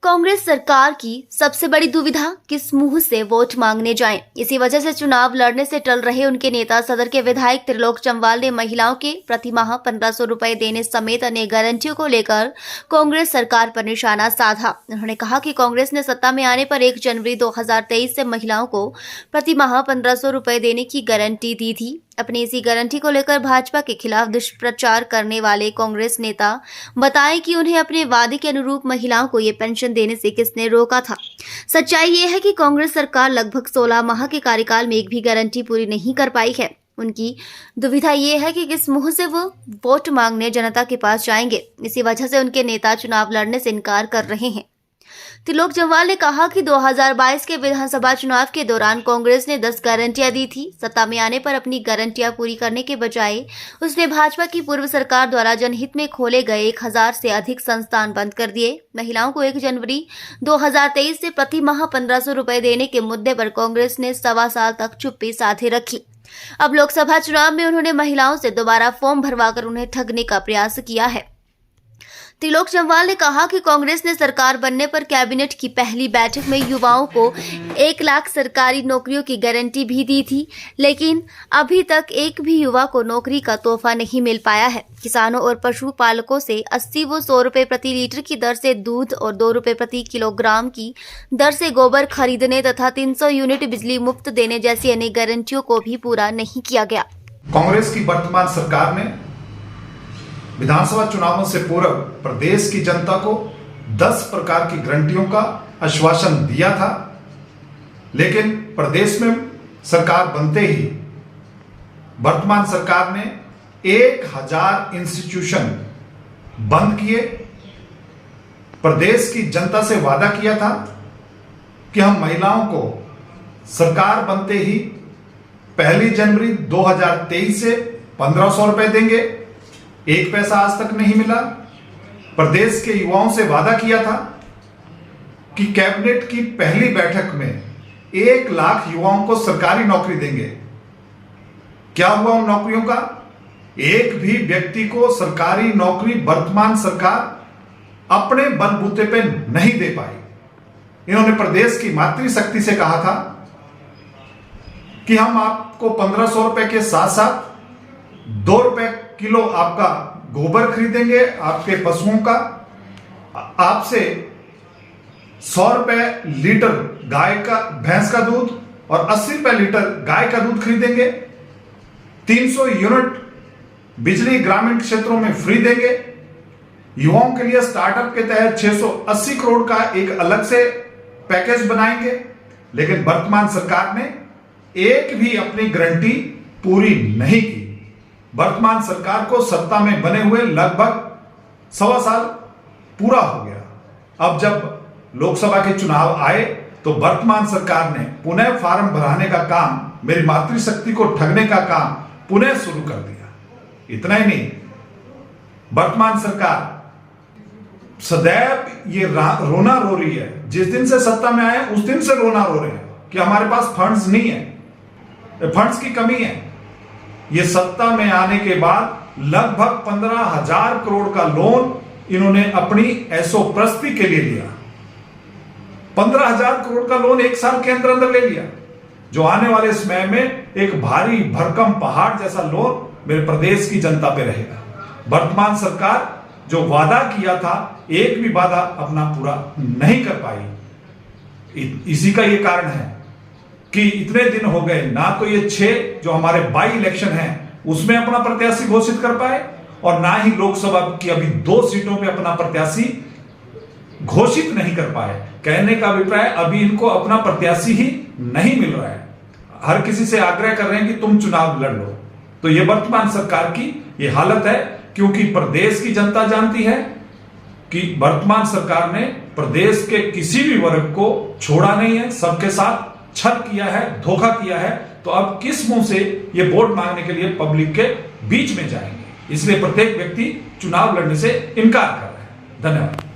कांग्रेस सरकार की सबसे बड़ी दुविधा किस मुंह से वोट मांगने जाएं। इसी वजह से चुनाव लड़ने से टल रहे उनके नेता सदर के विधायक त्रिलोक जम्वाल ने महिलाओं के प्रति माह 1500 रुपए देने समेत अन्य गारंटियों को लेकर कांग्रेस सरकार पर निशाना साधा। उन्होंने कहा कि कांग्रेस ने सत्ता में आने पर 1 जनवरी 2023 से महिलाओं को प्रति माह 1500 रुपए देने की गारंटी दी थी। अपनी इसी गारंटी को लेकर भाजपा के खिलाफ दुष्प्रचार करने वाले कांग्रेस नेता बताए कि उन्हें अपने वादे के अनुरूप महिलाओं को ये पेंशन देने से किसने रोका था। सच्चाई ये है कि कांग्रेस सरकार लगभग 16 माह के कार्यकाल में एक भी गारंटी पूरी नहीं कर पाई है। उनकी दुविधा ये है कि किस मुंह से वो वोट मांगने जनता के पास जाएंगे। इसी वजह से उनके नेता चुनाव लड़ने से इनकार कर रहे हैं। त्रिलोक जम्वाल ने कहा कि 2022 के विधानसभा चुनाव के दौरान कांग्रेस ने 10 गारंटियां दी थी। सत्ता में आने पर अपनी गारंटियां पूरी करने के बजाय उसने भाजपा की पूर्व सरकार द्वारा जनहित में खोले गए 1000 से अधिक संस्थान बंद कर दिए। महिलाओं को 1 जनवरी 2023 से प्रति माह 1500 रुपए देने के मुद्दे पर कांग्रेस ने 1.25 साल तक चुप्पी साधे रखी। अब लोकसभा चुनाव में उन्होंने महिलाओं से दोबारा फॉर्म भरवाकर उन्हें ठगने का प्रयास किया है। त्रिलोक जम्वाल ने कहा कि कांग्रेस ने सरकार बनने पर कैबिनेट की पहली बैठक में युवाओं को 1 लाख सरकारी नौकरियों की गारंटी भी दी थी, लेकिन अभी तक एक भी युवा को नौकरी का तोहफा नहीं मिल पाया है। किसानों और पशुपालकों से 80 व 100 रुपए प्रति लीटर की दर से दूध और 2 रुपए प्रति किलोग्राम की दर से गोबर खरीदने तथा 300 यूनिट बिजली मुफ्त देने जैसी अनेक गारंटियों को भी पूरा नहीं किया गया। कांग्रेस की वर्तमान सरकार ने विधानसभा चुनावों से पूर्व प्रदेश की जनता को 10 प्रकार की गारंटियों का आश्वासन दिया था, लेकिन प्रदेश में सरकार बनते ही वर्तमान सरकार ने 1000 इंस्टीट्यूशन बंद किए। प्रदेश की जनता से वादा किया था कि हम महिलाओं को सरकार बनते ही 1 जनवरी 2023 से 1500 रुपए देंगे। 1 पैसा आज तक नहीं मिला। प्रदेश के युवाओं से वादा किया था कि कैबिनेट की पहली बैठक में 1 लाख युवाओं को सरकारी नौकरी देंगे। क्या हुआ उन नौकरियों का? एक भी व्यक्ति को सरकारी नौकरी वर्तमान सरकार अपने बलबूते पे नहीं दे पाई। इन्होंने प्रदेश की मातृशक्ति से कहा था कि हम आपको 1500 रुपए के साथ साथ 2 रुपए किलो आपका गोबर खरीदेंगे, आपके पशुओं का, आपसे 100 रुपए लीटर गाय का भैंस का दूध और 80 रुपए लीटर गाय का दूध खरीदेंगे। 300 यूनिट बिजली ग्रामीण क्षेत्रों में फ्री देंगे। युवाओं के लिए स्टार्टअप के तहत 680 करोड़ का एक अलग से पैकेज बनाएंगे। लेकिन वर्तमान सरकार ने एक भी अपनी गारंटी पूरी नहीं की। वर्तमान सरकार को सत्ता में बने हुए लगभग 1.25 साल पूरा हो गया। अब जब लोकसभा के चुनाव आए तो वर्तमान सरकार ने पुनः फार्म भराने का काम, मेरी मातृशक्ति को ठगने का काम पुनः शुरू कर दिया। इतना ही नहीं, वर्तमान सरकार सदैव ये रोना रो रही है। जिस दिन से सत्ता में आए उस दिन से रोना रो रहे हैं कि हमारे पास फंड्स नहीं है, फंड्स की कमी है। ये सत्ता में आने के बाद लगभग 15,000 करोड़ का लोन इन्होंने अपनी ऐशोप्रस्ती के लिए लिया। 15,000 करोड़ का लोन 1 साल के अंदर ले लिया, जो आने वाले समय में एक भारी भरकम पहाड़ जैसा लोन मेरे प्रदेश की जनता पे रहेगा। वर्तमान सरकार जो वादा किया था, एक भी वादा अपना पूरा नहीं कर पाई। इसी का ये कारण है कि इतने दिन हो गए, ना तो ये 6 जो हमारे बाई इलेक्शन हैं उसमें अपना प्रत्याशी घोषित कर पाए, और ना ही लोकसभा की अभी 2 सीटों पे अपना प्रत्याशी घोषित नहीं कर पाए। कहने का अभिप्राय अभी इनको अपना प्रत्याशी ही नहीं मिल रहा है। हर किसी से आग्रह कर रहे हैं कि तुम चुनाव लड़ लो। तो ये वर्तमान सरकार की ये हालत है, क्योंकि प्रदेश की जनता जानती है कि वर्तमान सरकार ने प्रदेश के किसी भी वर्ग को छोड़ा नहीं है, सबके साथ छल किया है, धोखा किया है। तो अब किस मुंह से ये वोट मांगने के लिए पब्लिक के बीच में जाएंगे? इसलिए प्रत्येक व्यक्ति चुनाव लड़ने से इनकार कर रहा है। धन्यवाद।